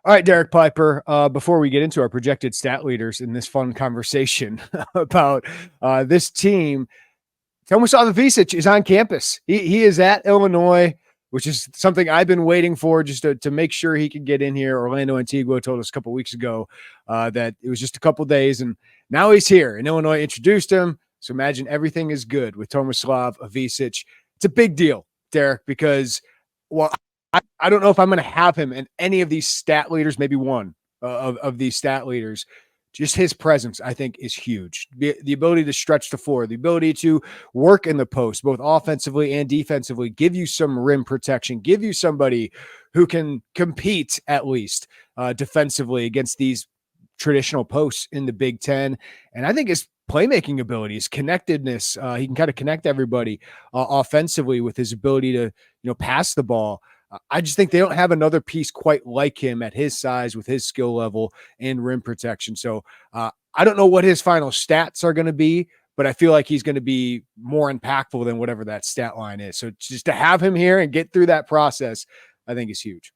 All right, Derek Piper, before we get into our projected stat leaders in this fun conversation about this team, Tomaslav Ivisic is on campus. He is at Illinois, which is something I've been waiting for just to make sure he could get in here. Orlando Antigua told us a couple weeks ago that it was just a couple days, and now he's here. And Illinois introduced him. So imagine everything is good with Tomaslav Ivisic. It's a big deal, Derek, because, well, I don't know if I'm going to have him in any of these stat leaders, maybe one of these stat leaders. Just his presence, I think, is huge. The ability to stretch the floor, the ability to work in the post, both offensively and defensively, give you some rim protection, give you somebody who can compete at least defensively against these traditional posts in the Big Ten. And I think his playmaking ability, his connectedness, he can kind of connect everybody offensively with his ability to, pass the ball. I just think they don't have another piece quite like him at his size with his skill level and rim protection. So I don't know what his final stats are going to be, but I feel like he's going to be more impactful than whatever that stat line is. So just to have him here and get through that process, I think is huge.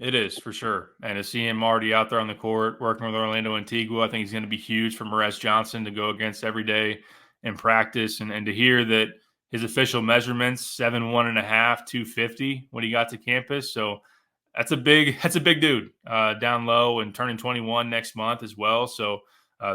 It is, for sure. And to see him already out there on the court working with Orlando Antigua, I think he's going to be huge for Marez Johnson to go against every day in practice. And to hear that his official measurements, 7'1.5", 250 when he got to campus. So that's a big dude down low and turning 21 next month as well. So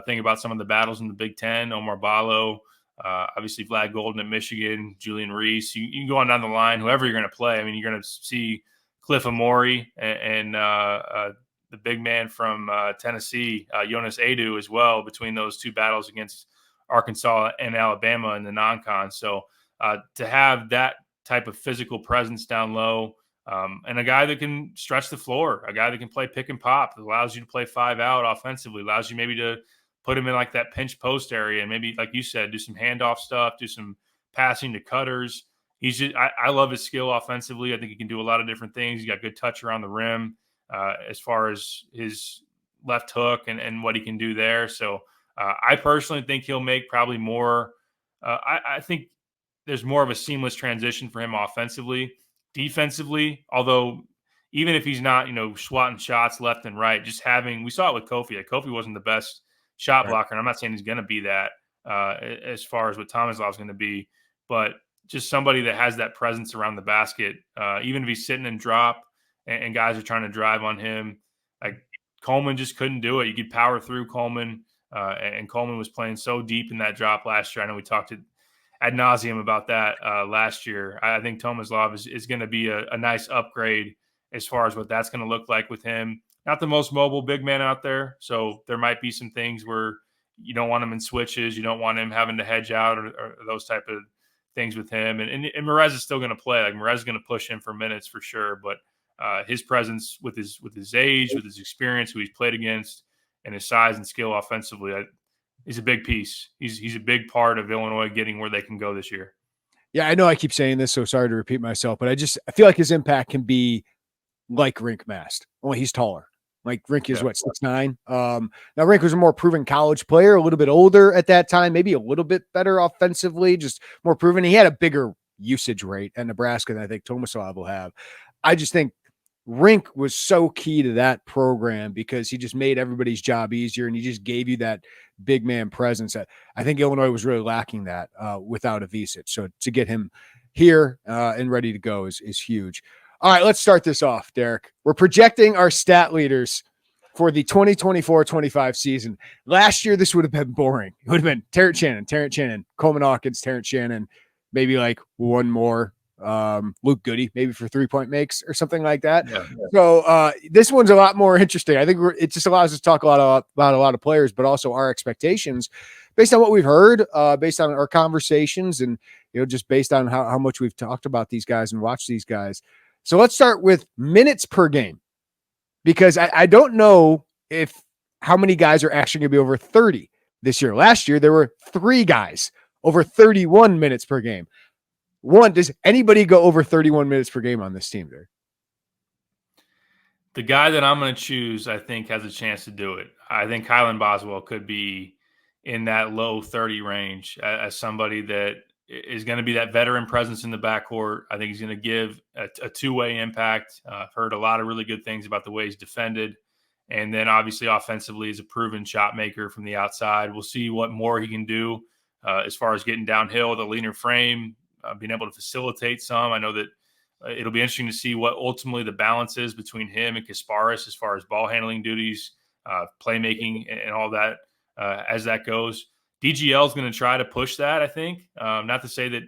think about some of the battles in the Big Ten, Omar Ballo, obviously Vlad Golden at Michigan, Julian Reese. You can go on down the line, whoever you're going to play. I mean, you're going to see Cliff Amori and the big man from Tennessee, Jonas Adu as well, between those two battles against Arkansas and Alabama in the non-con. So to have that type of physical presence down low and a guy that can stretch the floor, a guy that can play pick and pop, that allows you to play 5 out offensively, allows you maybe to put him in like that pinch post area and maybe, like you said, do some handoff stuff, do some passing to cutters. He's just, I love his skill offensively. I think he can do a lot of different things. He's got good touch around the rim as far as his left hook and what he can do there. So I personally think he'll make probably more. I think there's more of a seamless transition for him offensively. Defensively, although even if he's not, swatting shots left and right, just having – we saw it with Kofi. Like Kofi wasn't the best shot blocker, and I'm not saying he's going to be that as far as what Tomaslav's going to be, but just somebody that has that presence around the basket, even if he's sitting and drop and guys are trying to drive on him. Like Coleman just couldn't do it. You could power through Coleman, and Coleman was playing so deep in that drop last year. I know we talked ad nauseum about that last year. I think Tomaslav is going to be a nice upgrade as far as what that's going to look like with him. Not the most mobile big man out there, so there might be some things where you don't want him in switches, you don't want him having to hedge out or those type of things with him. And Marez is still going to play. Like Marez is going to push him for minutes for sure, but his presence with his age, with his experience, who he's played against, and his size and skill offensively, he's a big piece. He's a big part of Illinois getting where they can go this year. Yeah, I know I keep saying this, so sorry to repeat myself, but I feel like his impact can be like Rink Mast. Only he's taller. Like Rink is 6'9". Now Rink was a more proven college player, a little bit older at that time, maybe a little bit better offensively, just more proven. He had a bigger usage rate at Nebraska than I think Tomaslav will have. I just think Rink was so key to that program because he just made everybody's job easier and he just gave you that big man presence. I think Illinois was really lacking that without Ivisic. So to get him here and ready to go is huge. All right, let's start this off, Derek. We're projecting our stat leaders for the 2024-25 season. Last year, this would have been boring. It would have been Terrence Shannon, Coleman Hawkins, Terrence Shannon, maybe like one more, Luke Goody, maybe for 3-point makes or something like that. Yeah. So this one's a lot more interesting. I think it just allows us to talk about a lot of players, but also our expectations based on what we've heard, based on our conversations, and just based on how much we've talked about these guys and watched these guys. So let's start with minutes per game, because I don't know how many guys are actually going to be over 30 this year. Last year, there were 3 guys over 31 minutes per game. One, does anybody go over 31 minutes per game on this team there? The guy that I'm going to choose, I think, has a chance to do it. I think Kylin Boswell could be in that low 30 range as somebody that is going to be that veteran presence in the backcourt. I think he's going to give a two-way impact. I've heard a lot of really good things about the way he's defended. And then obviously offensively is a proven shot maker from the outside. We'll see what more he can do as far as getting downhill with a leaner frame, being able to facilitate some. I know that it'll be interesting to see what ultimately the balance is between him and Kasparis as far as ball handling duties, playmaking, and all that as that goes. DGL is going to try to push that, I think. Not to say that,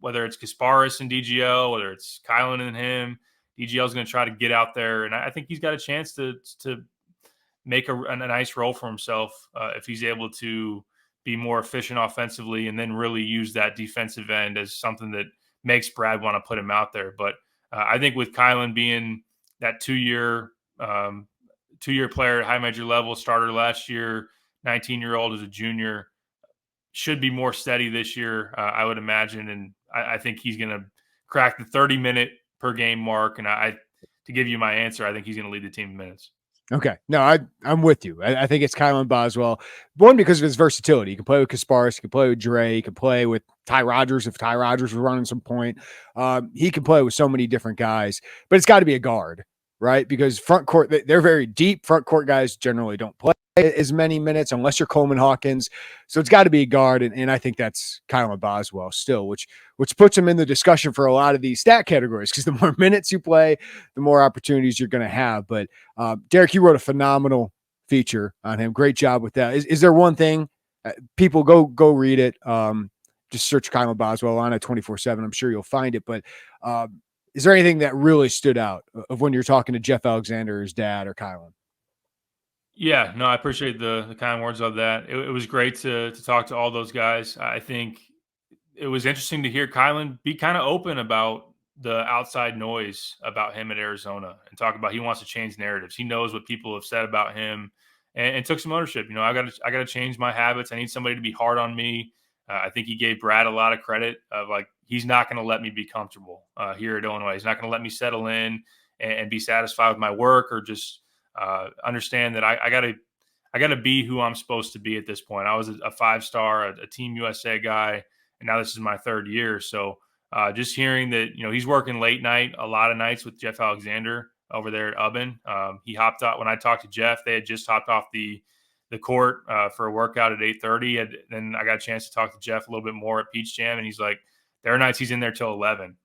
whether it's Kasparis and DGL, whether it's Kylin and him, DGL is going to try to get out there. And I think he's got a chance to make a nice role for himself if he's able to be more efficient offensively and then really use that defensive end as something that makes Brad want to put him out there. But I think with Kylin being that two-year player at high major level, starter last year, 19-year-old as a junior, should be more steady this year, I would imagine. And I think he's going to crack the 30-minute per game mark. And to give you my answer, I think he's going to lead the team in minutes. Okay. No, I'm with you. I think it's Kylin Boswell. One, because of his versatility. He can play with Kasparis, he can play with Dre, he can play with Ty Rodgers if Ty Rodgers was running some point. He can play with so many different guys, but it's got to be a guard, right? Because front court, they're very deep. Front court guys generally don't play as many minutes unless you're Coleman Hawkins. So it's got to be a guard, and I think that's Kylin Boswell still, which puts him in the discussion for a lot of these stat categories, because the more minutes you play, the more opportunities you're going to have. But Derek, you wrote a phenomenal feature on him. Great job with that. Is there one thing, people go read it, just search Kylin Boswell on it 24/7. I'm sure you'll find it. But is there anything that really stood out of when you're talking to Jeff Alexander, his dad, or Kylin? Yeah, no, I appreciate the kind words of that. It was great to talk to all those guys. I think it was interesting to hear Kylin be kind of open about the outside noise about him at Arizona and talk about he wants to change narratives. He knows what people have said about him and took some ownership. I got to change my habits. I need somebody to be hard on me. I think he gave Brad a lot of credit of he's not going to let me be comfortable here at Illinois. He's not going to let me settle in and be satisfied with my work or just understand that I gotta be who I'm supposed to be at this point. I was a 5-star, a Team USA guy, and now this is my 3rd year. So just hearing that, he's working late night, a lot of nights with Jeff Alexander over there at Ubben. He hopped out when I talked to Jeff. They had just hopped off the court for a workout at 8:30. And then I got a chance to talk to Jeff a little bit more at Peach Jam, and he's like, there are nights he's in there till 11.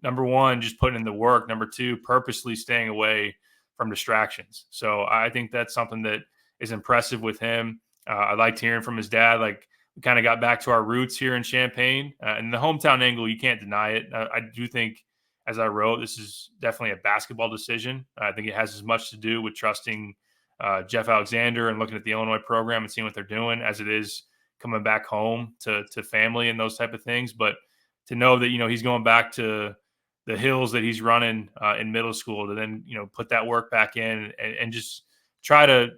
Number one, just putting in the work. Number two, purposely staying away from distractions. So I think that's something that is impressive with him. I liked hearing from his dad. We kind of got back to our roots here in Champaign, and the hometown angle, you can't deny it. I do think, as I wrote, this is definitely a basketball decision. I think it has as much to do with trusting Jeff Alexander and looking at the Illinois program and seeing what they're doing as it is coming back home to family and those type of things. But to know that, he's going back to the hills that he's running in middle school to then, put that work back in and just try to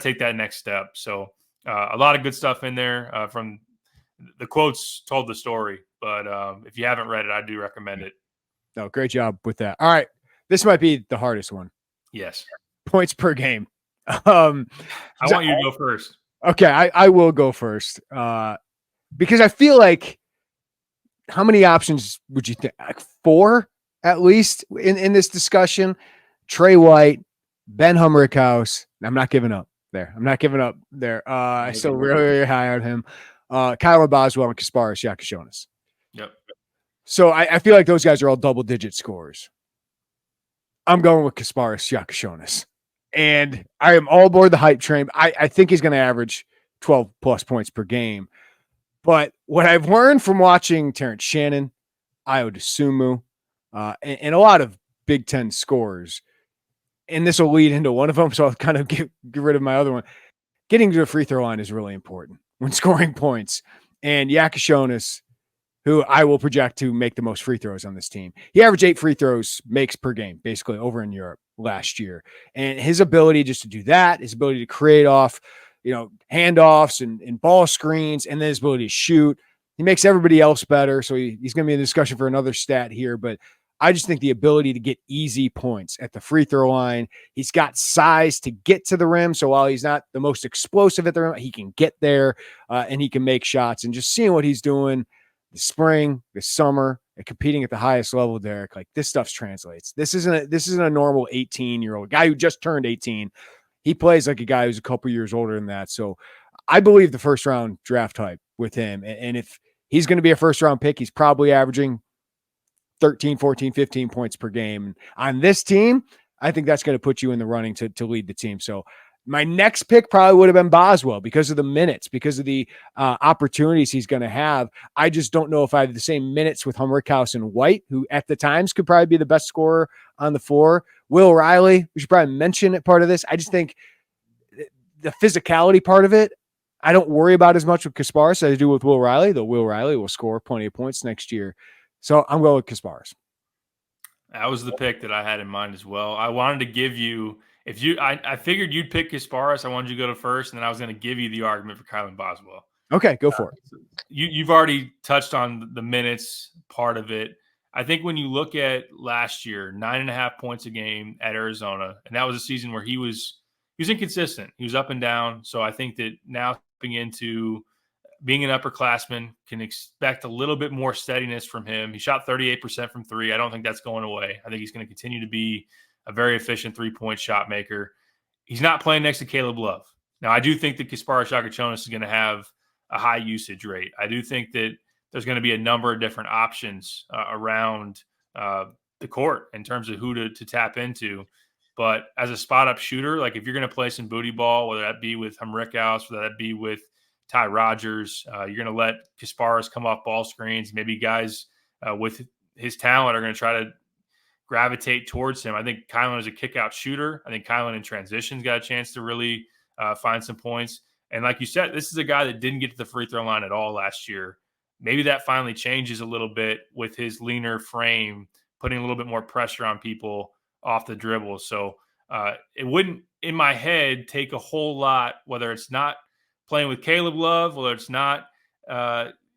take that next step. So a lot of good stuff in there from the quotes told the story, but if you haven't read it, I do recommend it. No, great job with that. All right. This might be the hardest one. Yes. Points per game. I want you to go first. Okay. I will go first because I feel like, how many options would you think? 4 at least in this discussion. Trey White, Ben Humrickhouse. I'm not giving up there. I still really, really high on him. Kylin Boswell and Kasparis Yakashonis. Yep. So I feel like those guys are all double-digit scorers. I'm going with Kasparis Yakashonis. And I am all aboard the hype train. I think he's going to average 12-plus points per game. But what I've learned from watching Terrence Shannon, Ayo Dosunmu, and a lot of Big Ten scorers, and this will lead into one of them, so I'll kind of get rid of my other one. Getting to the free throw line is really important when scoring points. And Yakashonis, who I will project to make the most free throws on this team, he averaged 8 free throws makes per game, basically, over in Europe last year. And his ability just to do that, his ability to create off handoffs and ball screens, and then his ability to shoot. He makes everybody else better. So he's going to be in the discussion for another stat here, but I just think the ability to get easy points at the free throw line, he's got size to get to the rim. So while he's not the most explosive at the rim, he can get there and he can make shots. And just seeing what he's doing the spring, the summer, and competing at the highest level, Derek, like this stuff translates. This isn't a normal 18-year-old guy who just turned 18. He plays like a guy who's a couple years older than that. So I believe the first round draft type with him. And if he's going to be a first round pick, he's probably averaging 13, 14, 15 points per game. On this team, I think that's going to put you in the running to lead the team. So my next pick probably would have been Boswell because of the minutes, because of the opportunities he's going to have. I just don't know if I have the same minutes with Humrickhouse and White, who at the times could probably be the best scorer on the floor. Will Riley, we should probably mention it part of this. I just think the physicality part of it, I don't worry about as much with Kasparas as I do with Will Riley, though Will Riley will score plenty of points next year. So I'm going with Kasparas. That was the pick that I had in mind as well. I wanted to give you, I figured you'd pick Kasparas. I wanted you to go to first, and then I was going to give you the argument for Kylin Boswell. Okay, go for it. You've already touched on the minutes part of it. I think when you look at last year, 9.5 points a game at Arizona, and that was a season where he was inconsistent. He was up and down. So I think that now stepping into being an upperclassman, can expect a little bit more steadiness from him. He shot 38% from three. I don't think that's going away. I think he's going to continue to be a very efficient three-point shot maker. He's not playing next to Caleb Love. Now, I do think that Kasparas Jagachonis is going to have a high usage rate. I do think that there's going to be a number of different options around the court in terms of who to tap into. But as a spot-up shooter, like if you're going to play some booty ball, whether that be with Humrickhouse, whether that be with Ty Rodgers, you're going to let Kasparas come off ball screens. Maybe guys with his talent are going to try to gravitate towards him. I think Kylin is a kick-out shooter. I think Kylin in transitions got a chance to really find some points. And like you said, this is a guy that didn't get to the free throw line at all last year. Maybe that finally changes a little bit with his leaner frame, putting a little bit more pressure on people off the dribble. So it wouldn't, in my head, take a whole lot, whether it's not playing with Caleb Love, whether it's not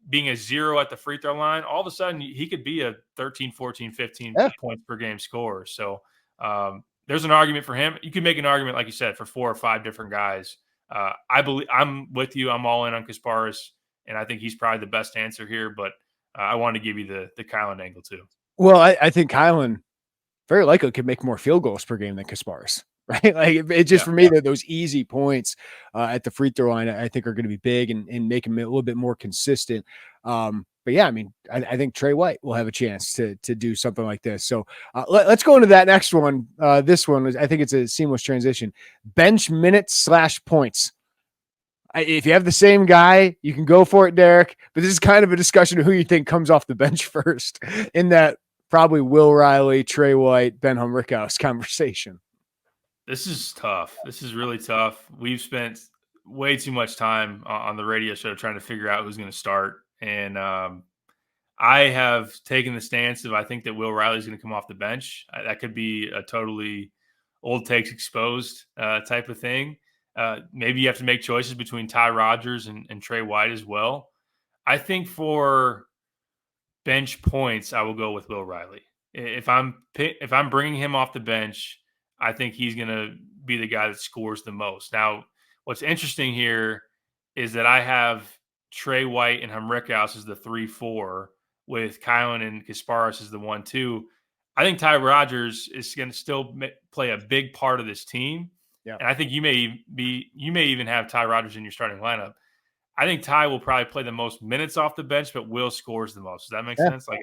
being a zero at the free throw line, all of a sudden he could be a 13, 14, 15 points per game scorer. So there's an argument for him. You can make an argument, like you said, for 4 or 5 different guys. I believe I'm with you. I'm all in on Kasparas, and I think he's probably the best answer here, but I wanted to give you the Kylin angle too. Well, I think Kylin very likely could make more field goals per game than Kasparas. Right. Like it just for me that those easy points at the free throw line, I think are going to be big and make him a little bit more consistent. But yeah, I mean, I think Trey White will have a chance to do something like this. So let's go into that next one. This one, I think it's a seamless transition. Bench minutes / points. If you have the same guy, you can go for it, Derek. But this is kind of a discussion of who you think comes off the bench first in that probably Will Riley, Trey White, Ben Humrickhouse conversation. This is tough. This is really tough. We've spent way too much time on the radio show trying to figure out who's going to start. And I have taken the stance of I think that Will Riley is going to come off the bench. That could be a totally old takes exposed type of thing. Maybe you have to make choices between Ty Rodgers and Trey White as well. I think for bench points, I will go with Will Riley. If I'm bringing him off the bench, I think he's going to be the guy that scores the most. Now, what's interesting here is that I have Trey White and Humrickhouse as the 3-4 with Kylin and Kasparas as the 1-2. I think Ty Rodgers is going to still play a big part of this team. Yeah. And I think you may even have Ty Rodgers in your starting lineup. I think Ty will probably play the most minutes off the bench, but Will scores the most. Does that make sense? Like,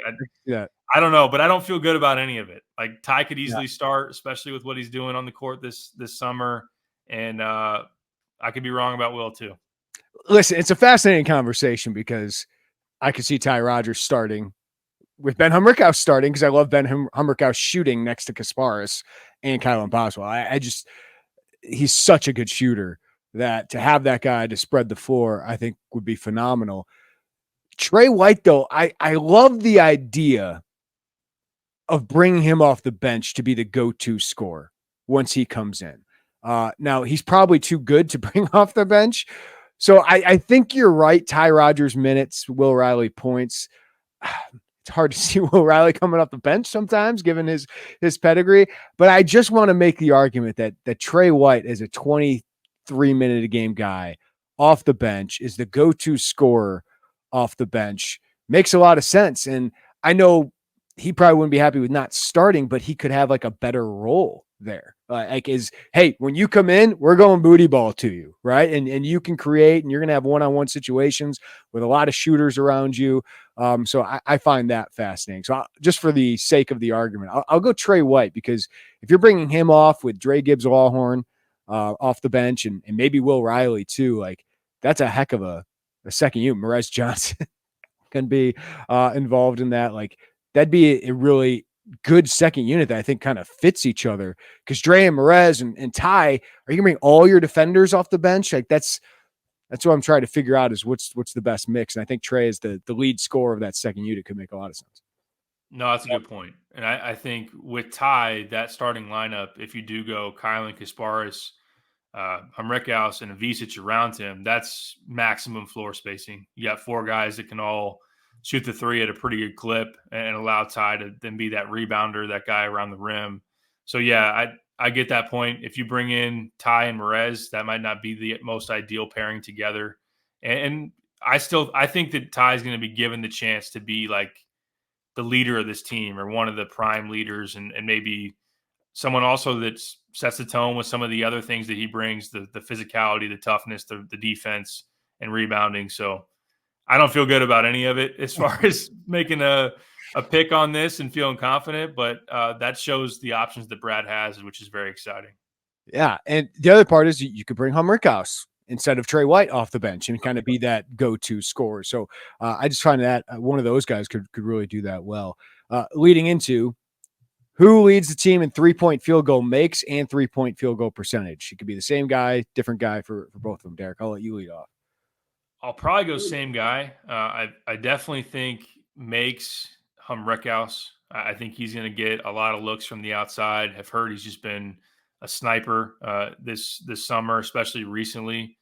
I don't know, but I don't feel good about any of it. Like Ty could easily start, especially with what he's doing on the court this summer. And I could be wrong about Will too. Listen, it's a fascinating conversation because I could see Ty Rodgers starting with Ben Humrickhouse starting because I love Ben Humrickhouse shooting next to Kasparas and Kylin Boswell. He's such a good shooter that to have that guy to spread the floor, I think would be phenomenal. Trey White, though, I love the idea of bringing him off the bench to be the go-to scorer once he comes in. Now, he's probably too good to bring off the bench. So I think you're right. Ty Rodgers minutes, Will Riley points. It's hard to see Will Riley coming off the bench sometimes, given his pedigree. But I just want to make the argument that Trey White is a 23-minute-a-game guy off the bench, is the go-to scorer off the bench. makes a lot of sense. And I know he probably wouldn't be happy with not starting, but he could have like a better role there. Hey, when you come in, we're going booty ball to you, right? And you can create, and you're going to have one-on-one situations with a lot of shooters around you. So I find that fascinating. So just for the sake of the argument, I'll go Trey White, because if you're bringing him off with Dre Gibbs-Lawhorn off the bench, and maybe Will Riley too, like that's a heck of a second unit. Merez Johnson can be involved in that. Like that'd be a really good second unit that I think kind of fits each other, because Dre and Merez and Ty, are you gonna bring all your defenders off the bench? Like that's what I'm trying to figure out, is what's the best mix. And I think Trey is the lead scorer of that second unit, could make a lot of sense. No, that's a good point. And I think with Ty, that starting lineup, if you do go Kylin, Kasparis, Hamrikaus, and Ivisic around him, that's maximum floor spacing. You got 4 guys that can all shoot the 3 at a pretty good clip and allow Ty to then be that rebounder, that guy around the rim. So, yeah, I get that point. If you bring in Ty and Merez, that might not be the most ideal pairing together. And I think that Ty is going to be given the chance to be like the leader of this team, or one of the prime leaders, and maybe someone also that sets the tone with some of the other things that he brings, the physicality, the toughness, the defense, and rebounding. So I don't feel good about any of it as far as making a pick on this and feeling confident, but that shows the options that Brad has, which is very exciting. Yeah, and the other part is you could bring Hamrikaus instead of Trey White off the bench and kind of be that go-to scorer. So I just find that one of those guys could really do that well. Leading into, who leads the team in 3-point field goal makes and 3-point field goal percentage? It could be the same guy, different guy for both of them. Derek, I'll let you lead off. I'll probably go same guy. I definitely think makes Hamrikaus. I think he's going to get a lot of looks from the outside. I've heard he's just been a sniper this summer, especially recently.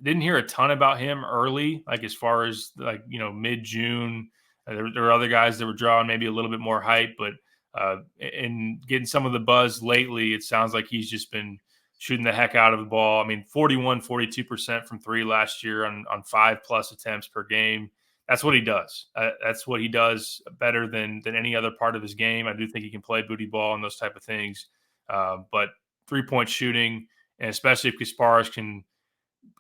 Didn't hear a ton about him early, like as far as like, mid-June. There were other guys that were drawing maybe a little bit more hype, but in getting some of the buzz lately, it sounds like he's just been shooting the heck out of the ball. I mean, 42% from 3 last year on 5+ attempts per game. That's what he does. That's what he does better than any other part of his game. I do think he can play booty ball and those type of things. But 3-point shooting, and especially if Kasparis can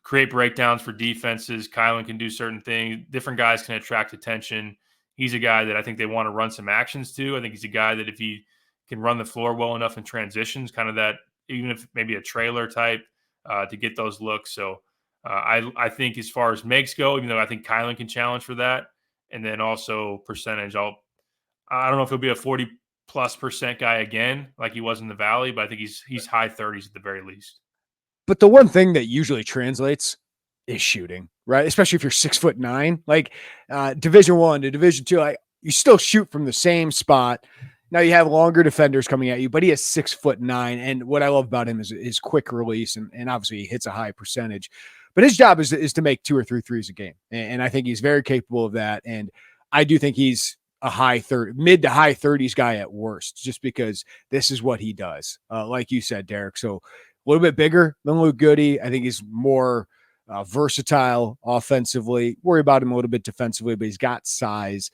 create breakdowns for defenses, Kylin can do certain things. Different guys can attract attention. He's a guy that I think they want to run some actions to. I think he's a guy that if he can run the floor well enough in transitions, kind of that, even if maybe a trailer type, to get those looks. So I think as far as makes go, even though I think Kylin can challenge for that, and then also percentage, I don't know if he'll be a 40+% guy again, like he was in the Valley, but I think he's high 30s at the very least. But the one thing that usually translates is shooting, right? Especially if you're 6'9", like Division I to Division II, like you still shoot from the same spot. Now you have longer defenders coming at you, but he is 6'9". And what I love about him is his quick release, and obviously he hits a high percentage. But his job is to make 2 or 3 threes a game, and I think he's very capable of that. And I do think he's a mid to high 30s guy at worst, just because this is what he does. Like you said, Derek. So a little bit bigger than Luke Goody. I think he's more versatile offensively. Worry about him a little bit defensively, but he's got size.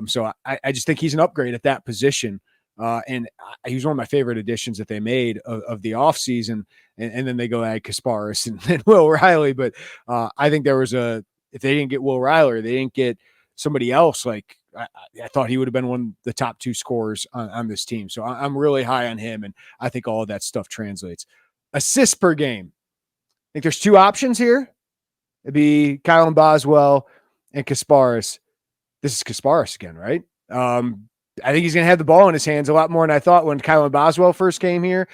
So I just think he's an upgrade at that position. And he's one of my favorite additions that they made of the offseason. And then they go add Kasparis and Will Riley. But I think if they didn't get Will Riley, they didn't get somebody else, like I thought he would have been one of the top 2 scorers on this team. So I'm really high on him, and I think all of that stuff translates. Assists per game. I think there's 2 options here. It'd be Kylin Boswell and Kasparis. This is Kasparis again, right? I think he's going to have the ball in his hands a lot more than I thought when Kylin Boswell first came here.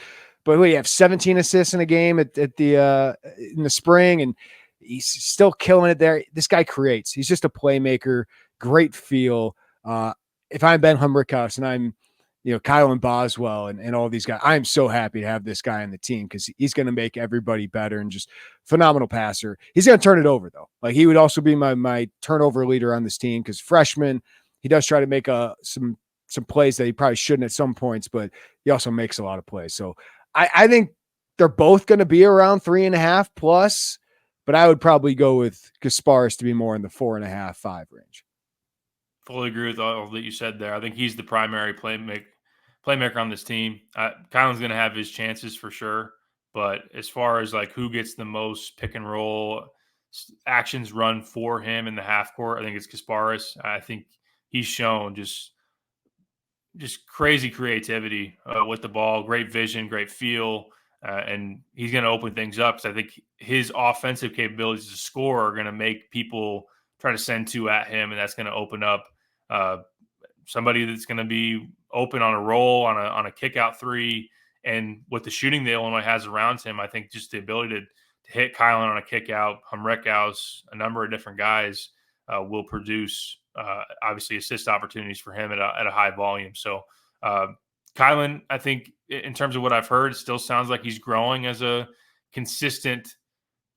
But we have 17 assists in a game in the spring, and he's still killing it there. This guy creates. He's just a playmaker, great feel. If I'm Ben Hamrikaus and I'm Kylin Boswell and all these guys, I'm so happy to have this guy on the team, because he's going to make everybody better and just phenomenal passer. He's going to turn it over, though. Like, he would also be my turnover leader on this team, because freshman, he does try to make some plays that he probably shouldn't at some points, but he also makes a lot of plays. So I think they're both going to be around 3.5 plus, but I would probably go with Kasparis to be more in the 4.5, 5 range. Fully agree with all that you said there. I think he's the primary playmaker on this team. Kylin's going to have his chances for sure, but as far as like who gets the most pick and roll actions run for him in the half court, I think it's Kasparis. I think he's shown just crazy creativity with the ball, great vision, great feel, and he's going to open things up because I think his offensive capabilities to score are going to make people try to send two at him, and that's going to open up somebody that's going to be open on a roll, on a kick out three. And with the shooting that Illinois has around him, I think just the ability to hit Kylin on a kick out, Hamrekhaus, a number of different guys will produce obviously assist opportunities for him at a high volume. So Kylin, I think in terms of what I've heard, it still sounds like he's growing as a consistent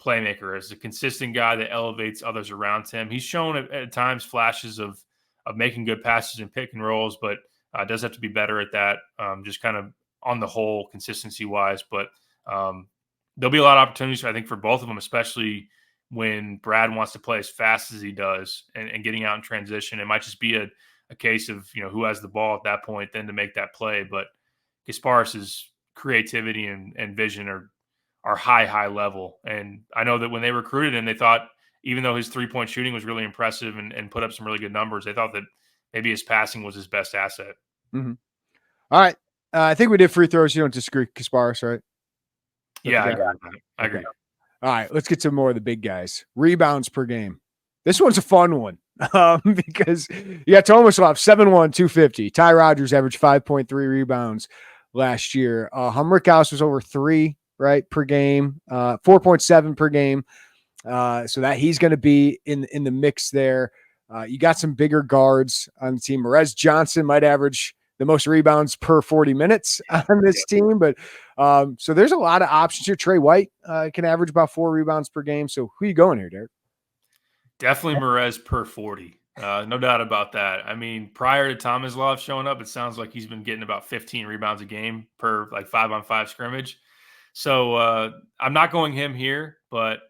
playmaker, as a consistent guy that elevates others around him. He's shown at times flashes of making good passes and pick and rolls, but does have to be better at that, just kind of on the whole consistency wise. But there'll be a lot of opportunities, I think, for both of them, especially when Brad wants to play as fast as he does and getting out in transition. It might just be a case of, who has the ball at that point then to make that play. But Kasparis's creativity and vision are high level. And I know that when they recruited him, they thought, even though his 3-point shooting was really impressive and put up some really good numbers, they thought that maybe his passing was his best asset. Mm-hmm. All right. I think we did free throws. You don't disagree, Kasparis, right? Yeah, I agree. Okay. All right, let's get to more of the big guys. Rebounds per game. This one's a fun one because you got Tomaslav, 7'1", 250. Ty Rodgers averaged 5.3 rebounds last year. Hamrekhaus was over 3, right, per game, 4.7 per game. So that he's going to be in the mix there. You got some bigger guards on the team. Merez Johnson might average the most rebounds per 40 minutes on this team. But so there's a lot of options here. Trey White can average about 4 rebounds per game. So who are you going here, Derek? Definitely Merez per 40. No doubt about that. I mean, prior to Tomaslav showing up, it sounds like he's been getting about 15 rebounds a game per like 5-on-5 scrimmage. So I'm not going him here, but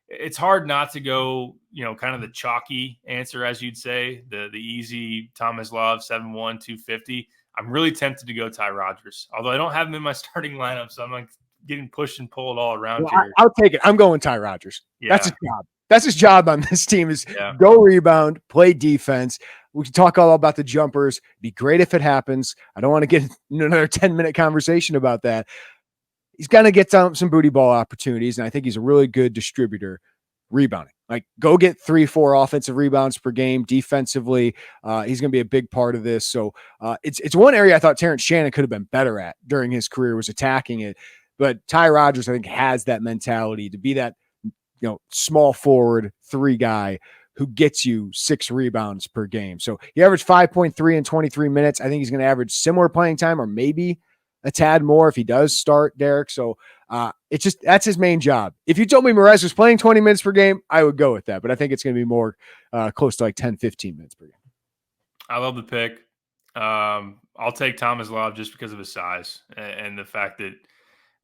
it's hard not to go, kind of the chalky answer, as you'd say, the easy Tomaslav, 7'1", 250. I'm really tempted to go Ty Rodgers, although I don't have him in my starting lineup, so I'm like getting pushed and pulled all around here. I'll take it. I'm going Ty Rodgers. Yeah. That's his job. That's his job on this team is go rebound, play defense. We can talk all about the jumpers. It'd be great if it happens. I don't want to get another 10-minute conversation about that. He's going to get some booty ball opportunities, and I think he's a really good distributor rebounding. Like, go get 3-4 offensive rebounds per game defensively. He's going to be a big part of this. So it's one area I thought Terrence Shannon could have been better at during his career, was attacking it. But Ty Rodgers, I think, has that mentality to be that small forward 3 guy who gets you 6 rebounds per game. So he averaged 5.3 in 23 minutes. I think he's going to average similar playing time or maybe a tad more if he does start, Derek. So that's his main job. If you told me Merez was playing 20 minutes per game, I would go with that. But I think it's going to be more close to like 10, 15 minutes per game. I love the pick. I'll take Tomaslav just because of his size and the fact that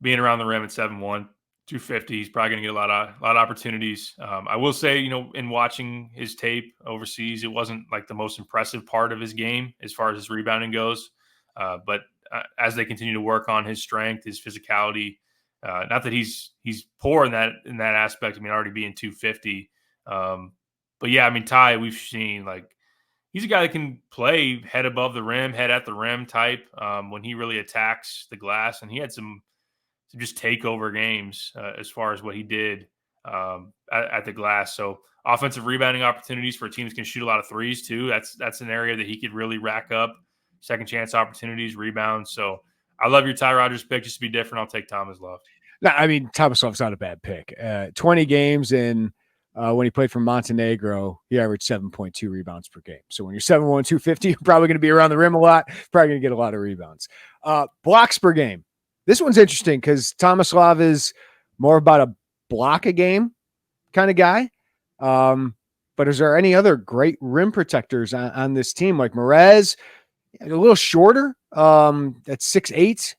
being around the rim at 7'1", 250, he's probably going to get a lot of opportunities. I will say, in watching his tape overseas, it wasn't like the most impressive part of his game as far as his rebounding goes. But as they continue to work on his strength, his physicality, not that he's poor in that aspect. I mean, already being 250. But yeah, I mean, Ty, we've seen like he's a guy that can play head above the rim, head at the rim type when he really attacks the glass, and he had some just takeover games as far as what he did at the glass. So offensive rebounding opportunities for teams can shoot a lot of threes too. That's an area that he could really rack up second chance opportunities, rebounds. So I love your Ty Rodgers pick. Just to be different, I'll take Tomaslav. No, I mean, Tomaslav's not a bad pick. 20 games in when he played for Montenegro, he averaged 7.2 rebounds per game. So when you're 7'1", 250, you're probably going to be around the rim a lot. Probably going to get a lot of rebounds. Blocks per game. This one's interesting because Tomaslav is more about a block a game kind of guy. But is there any other great rim protectors on this team? Like Merez, a little shorter at 6'8".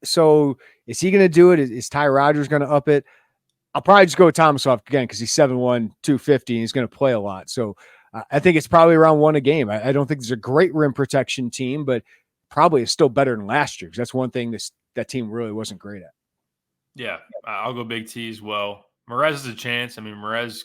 So is he going to do it? Is Ty Rodgers going to up it? I'll probably just go with Tomaslav again because he's 7'1", 250, and he's going to play a lot. So I think it's probably around 1 a game. I don't think there's a great rim protection team, but probably is still better than last year because that's one thing that team really wasn't great at. Yeah, I'll go Big T as well. Merez has a chance. I mean, Merez,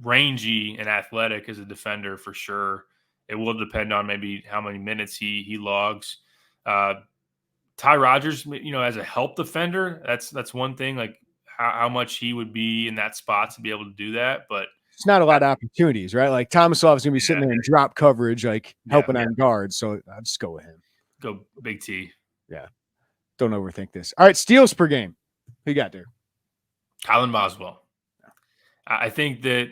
rangy and athletic as a defender for sure. It will depend on maybe how many minutes he logs. Ty Rodgers, as a help defender, that's one thing. Like how much he would be in that spot to be able to do that, but it's not a lot of opportunities, right? Like Tomaslav is going to be sitting there in drop coverage, like helping on guards. So I'll just go with him. Go Big T. Yeah. Don't overthink this. All right. Steals per game. Who you got there? Kylin Boswell. I think that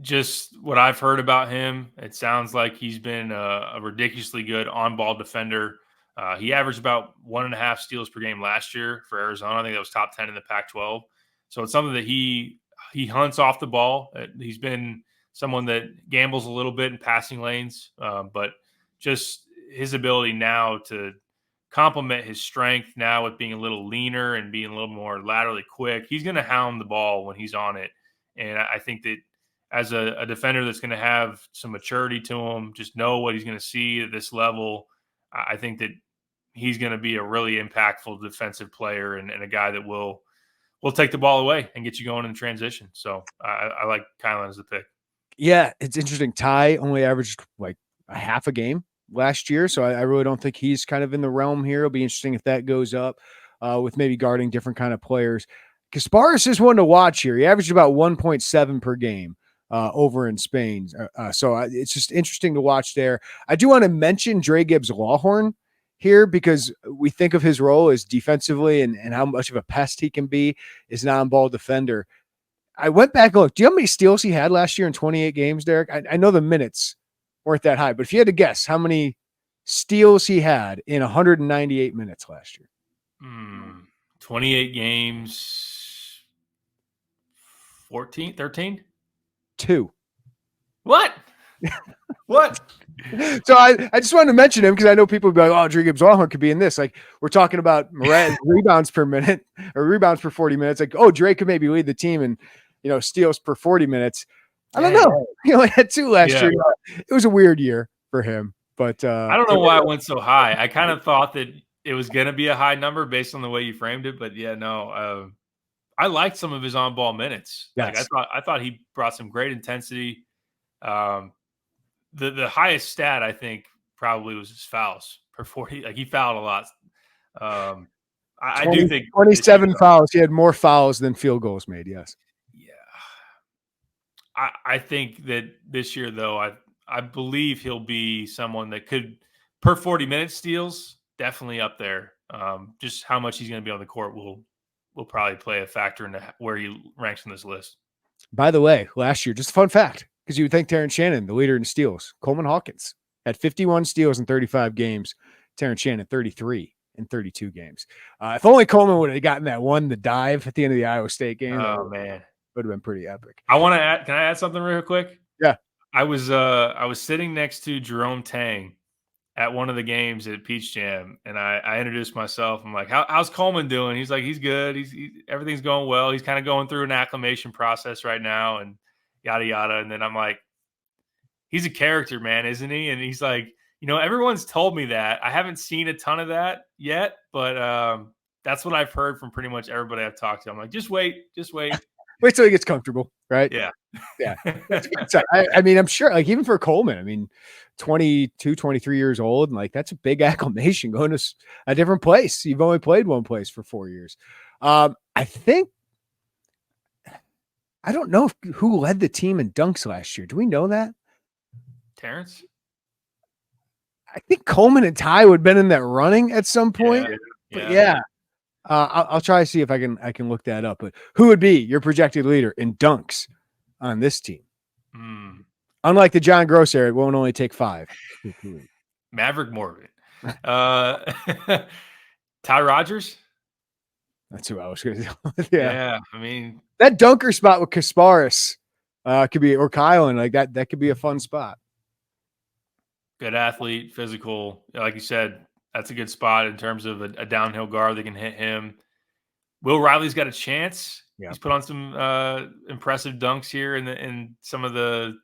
just what I've heard about him, it sounds like he's been a ridiculously good on-ball defender. He averaged about 1.5 steals per game last year for Arizona. I think that was top 10 in the Pac-12. So it's something that he hunts off the ball. He's been someone that gambles a little bit in passing lanes, but just his ability now to complement his strength now with being a little leaner and being a little more laterally quick. He's going to hound the ball when he's on it. And I think that as a defender that's going to have some maturity to him, just know what he's going to see at this level, I think that he's going to be a really impactful defensive player and a guy that will take the ball away and get you going in transition. So I like Kylin as the pick. Yeah, it's interesting. Ty only averaged like a half a game last year, so I really don't think he's kind of in the realm here. It'll be interesting if that goes up with maybe guarding different kind of players. Kasparis is one to watch here. He averaged about 1.7 per game over in Spain. So it's just interesting to watch there. I do want to mention Dre Gibbs-Lawhorn here because we think of his role as defensively and how much of a pest he can be as an on-ball defender. I went back and looked. Do you know how many steals he had last year in 28 games, Derek? I know the minutes weren't that high, but if you had to guess how many steals he had in 198 minutes last year. 28 games, 14, 13? 2. What? What? So I just wanted to mention him because I know people would be like, oh, Dre Gibbs-Lawhorn could be in this. Like we're talking about rebounds per minute or rebounds per 40 minutes. Like, oh, Dre could maybe lead the team and, steals per 40 minutes. I don't know. He only had 2 last year. It was a weird year for him, but I don't know why it went so high. I kind of thought that it was going to be a high number based on the way you framed it, but I liked some of his on-ball minutes. Yes. Like I thought he brought some great intensity. The highest stat I think probably was his fouls per 40. Like he fouled a lot. I do think 27 fouls. He had more fouls than field goals made. Yes. Yeah. I think that this year though, I believe he'll be someone that could per 40 minute steals definitely up there. Just how much he's going to be on the court will probably play a factor into where he ranks on this list. By the way, last year, just a fun fact, because you would think Terrence Shannon, the leader in steals, Coleman Hawkins had 51 steals in 35 games. Terrence Shannon, 33 in 32 games. If only Coleman would have gotten the dive at the end of the Iowa State game. Oh man, would have been pretty epic. I want to add. Can I add something real quick? Yeah. I was sitting next to Jerome Tang at one of the games at Peach Jam, and I introduced myself. I'm like, how's Coleman doing? He's like, he's good. Everything's going well. He's kind of going through an acclimation process right now, and yada yada. And then I'm like, he's a character, man, isn't he? And he's like, everyone's told me that. I haven't seen a ton of that yet, but that's what I've heard from pretty much everybody I've talked to. I'm like, just wait. Wait till he gets comfortable, right? Yeah. Yeah. I mean, I'm sure, like, even for Coleman, 22, 23 years old, and like, that's a big acclimation going to a different place. You've only played one place for 4 years. I don't know who led the team in dunks last year. Do we know that? Terrence? I think Coleman and Ty would have been in that running at some point. Yeah. I'll try to see if I can look that up. But who would be your projected leader in dunks on this team? Unlike the John Gross era, it won't only take 5. Maverick Morgan. Ty Rodgers? That's who I was going to do. Yeah. I mean, that dunker spot with Kasparis could be, or Kylin, like that could be a fun spot. Good athlete, physical. Like you said, that's a good spot in terms of a downhill guard that can hit him. Will Riley's got a chance. Yeah. He's put on some impressive dunks here in some of the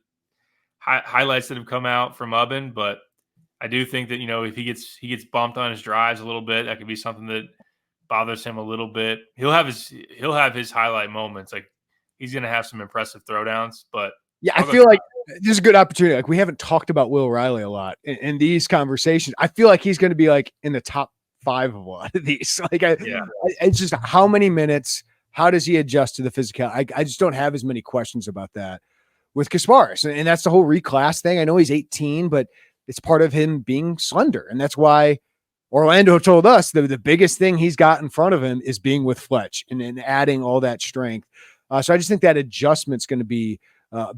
highlights that have come out from Ubben, but I do think that, if he gets bumped on his drives a little bit, that could be something that bothers him a little bit. He'll have his highlight moments. Like, he's going to have some impressive throwdowns, but yeah, I feel like this is a good opportunity. Like, we haven't talked about Will Riley a lot in these conversations. I feel like he's going to be like in the top 5 of a lot of these. Like, it's just how many minutes, how does he adjust to the physical? I just don't have as many questions about that with Kasparis. And that's the whole reclass thing. I know he's 18, but it's part of him being slender. And that's why Orlando told us that the biggest thing he's got in front of him is being with Fletch and adding all that strength. So I just think that adjustment's going to be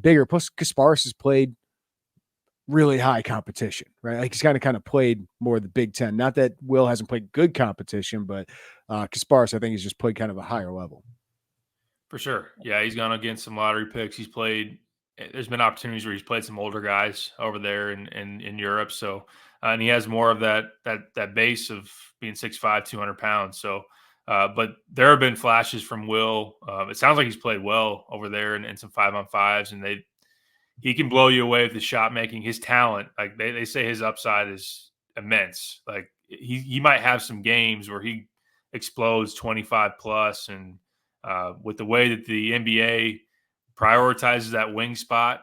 bigger. Plus, Kasparis has played really high competition, right? Like, he's kind of played more of the Big Ten. Not that Will hasn't played good competition, but Kasparis, I think, he's just played kind of a higher level. For sure. Yeah, he's gone against some lottery picks. There's been opportunities where he's played some older guys over there in Europe. So, and he has more of that base of being 6'5", 200 pounds. So, but there have been flashes from Will. It sounds like he's played well over there in some 5-on-5s, and he can blow you away with his shot making, his talent. Like, they say his upside is immense. Like, he might have some games where he explodes 25 plus, and with the way that the NBA prioritizes that wing spot,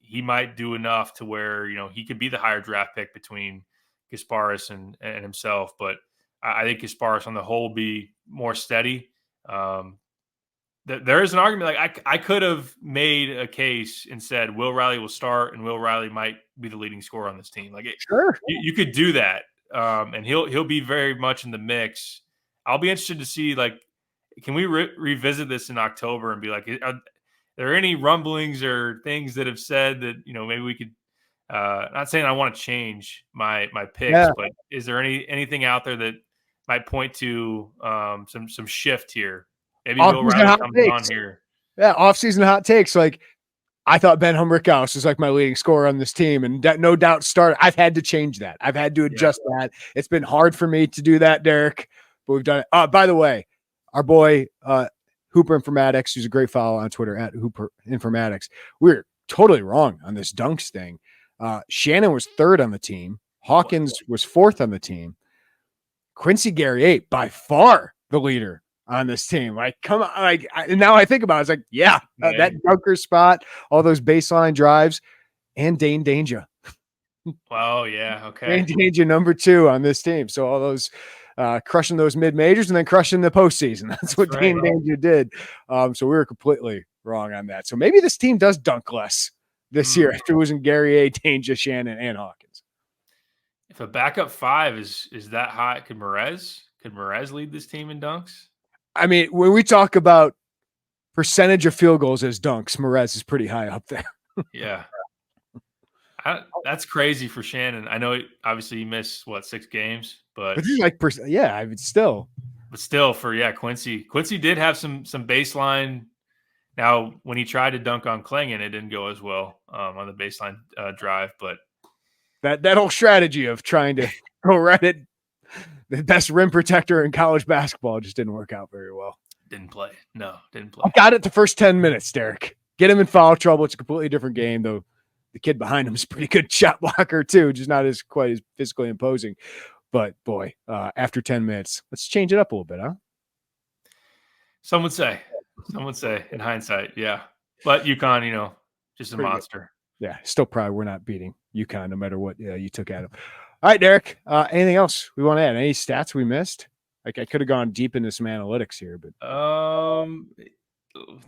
he might do enough to where, he could be the higher draft pick between Kasparis and himself. But I think Kasparis on the whole be more steady. There is an argument. Like, I could have made a case and said Will Riley will start and Will Riley might be the leading scorer on this team. Like, sure, you could do that, and he'll be very much in the mix. I'll be interested to see, like, can we revisit this in October and be like, are there any rumblings or things that have said that, maybe we could, not saying I want to change my picks, but is there anything out there that might point to some shift here? Maybe Will Riley comes on here. Yeah, off-season hot takes. Like, I thought Ben Humrickhouse is like my leading scorer on this team, and that no doubt started. I've had to change that. I've had to adjust that. It's been hard for me to do that, Derek, but we've done it. By the way, our boy Hooper Informatics, who's a great follow on Twitter at Hooper Informatics, we're totally wrong on this dunks thing. Shannon was 3rd on the team. Hawkins was 4th on the team. Quincy Guerrier, by far the leader on this team. Like, come on. Like, now I think about it, it's like, that dunker spot, all those baseline drives, and Dane Danger. Wow, yeah, okay. Dane Danger, number 2 on this team. So all those crushing those mid-majors and then crushing the postseason. That's what Dane Danger did. So we were completely wrong on that. So maybe this team does dunk less this year after losing Guerrier, Danger, Shannon, and Hawkins. If a backup 5 is that high, could Merez lead this team in dunks? I mean, when we talk about percentage of field goals as dunks, Merez is pretty high up there. Yeah. That's crazy for Shannon. I know, obviously, he missed 6 games, but this is like, I mean, still. But still, for Quincy did have some baseline. Now, when he tried to dunk on Klingon, it didn't go as well on the baseline drive. But that whole strategy of trying to go right at the best rim protector in college basketball just didn't work out very well. Didn't play. I got it the first 10 minutes, Derek. Get him in foul trouble. It's a completely different game, though. The kid behind him is a pretty good shot blocker too, just not quite as physically imposing. But boy, after 10 minutes, let's change it up a little bit, huh? Some would say in hindsight, yeah. But UConn, just a pretty monster. Good. Yeah, still proud we're not beating UConn no matter what you took at them. All right, Derek, anything else we want to add? Any stats we missed? Like, I could have gone deep into some analytics here, but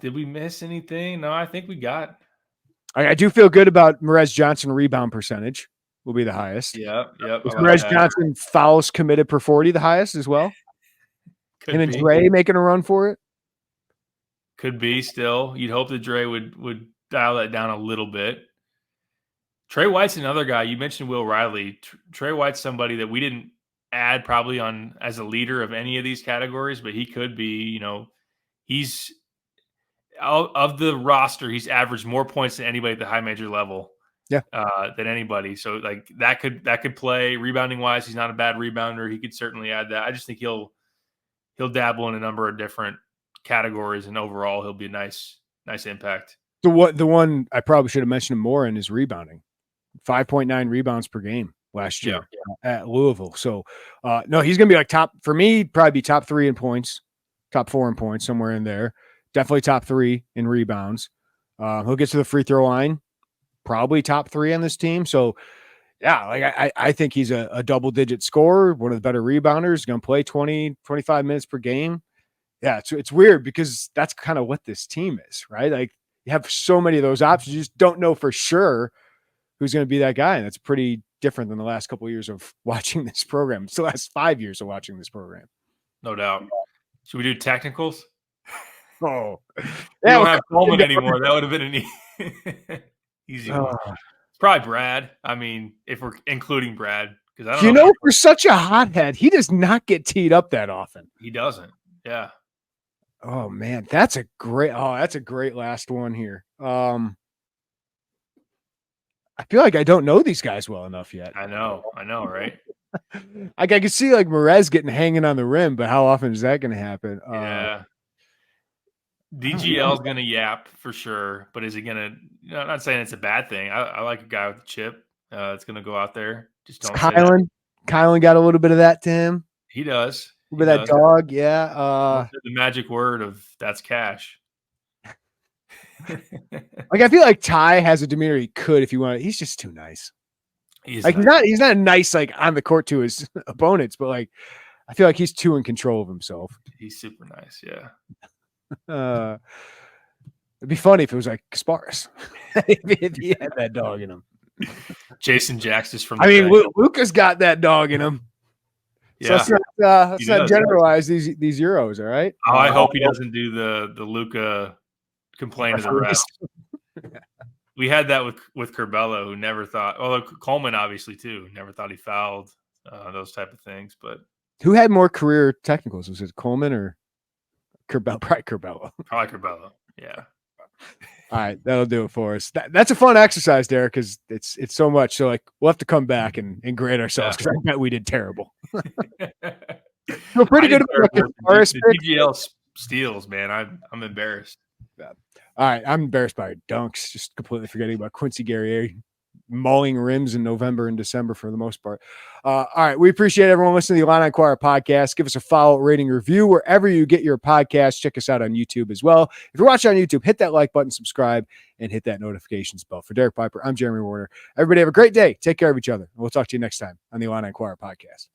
did we miss anything? No, I think we got. I do feel good about Merez Johnson rebound percentage will be the highest. Yep. Is Merez Johnson fouls committed per 40 the highest as well? Could and be. Dre making a run for it? Could be still. You'd hope that Dre would dial that down a little bit. Trey White's another guy. You mentioned Will Riley. Trey White's somebody that we didn't add probably on as a leader of any of these categories, but he could be, he's of the roster, he's averaged more points than anybody at the high major level. Yeah. Than anybody. So like that could play rebounding wise. He's not a bad rebounder. He could certainly add that. I just think he'll dabble in a number of different categories, and overall he'll be a nice impact. The one I probably should have mentioned him more in is rebounding. 5.9 rebounds per game last year at Louisville. So, no, he's going to be like top, for me, probably be top 3 in points, top 4 in points, somewhere in there. Definitely top 3 in rebounds. He'll get to the free throw line, probably top 3 on this team. So, yeah, like I think he's a double-digit scorer, one of the better rebounders, going to play 20, 25 minutes per game. Yeah, it's weird because that's kind of what this team is, right? Like, you have so many of those options. You just don't know for sure who's going to be that guy. And that's pretty different than the last couple of years of watching this program. It's the last 5 years of watching this program. No doubt. Should we do technicals? Oh, we don't have Coleman anymore. That would have been an easy one. It's probably Brad. I mean, if we're including Brad, because I don't know. For such a hothead, he does not get teed up that often. He doesn't. Yeah. Oh man, that's a great last one here. I feel like I don't know these guys well enough yet. I know, right? Like I can see like Merez hanging on the rim, but how often is that going to happen? Yeah. DGL is going to yap for sure, but is he going to? I'm not saying it's a bad thing. I like a guy with a chip. It's going to go out there. Just don't. Kylin got a little bit of that to him. He does. A little bit of that dog, yeah. The magic word of that's cash. Like I feel like Ty has a demeanor he could if he wanted. He's just too nice. He's not nice like on the court to his opponents, but like I feel like he's too in control of himself. He's super nice, yeah. It'd be funny if it was like Kasparis. if he had that dog in him. Jason Jackson from Luka's got that dog in him. Yeah. So let's not generalize these Euros, all right? Oh, I hope he doesn't do the Luka complain to the refs. We had that with Curbelo, who never thought. Well, Coleman obviously too. Never thought he fouled those type of things. But who had more career technicals? Was it Coleman or Curbelo? Probably Curbelo. Probably Curbelo. Yeah. All right, that'll do it for us. That's a fun exercise, Derek, because it's so much. So like we'll have to come back and grade ourselves because I bet we did terrible. Feel pretty good about the DGL steals, man. I'm embarrassed. Yeah. All right, I'm embarrassed by dunks. Just completely forgetting about Quincy Guerrier mauling rims in November and December for the most part. All right, we appreciate everyone listening to the Illini Inquirer Podcast. Give us a follow, rating, review wherever you get your podcast. Check us out on YouTube as well. If you're watching on YouTube, hit that like button, subscribe, and hit that notifications bell. For Derek Piper, I'm Jeremy Werner. Everybody have a great day. Take care of each other. We'll talk to you next time on the Illini Inquirer Podcast.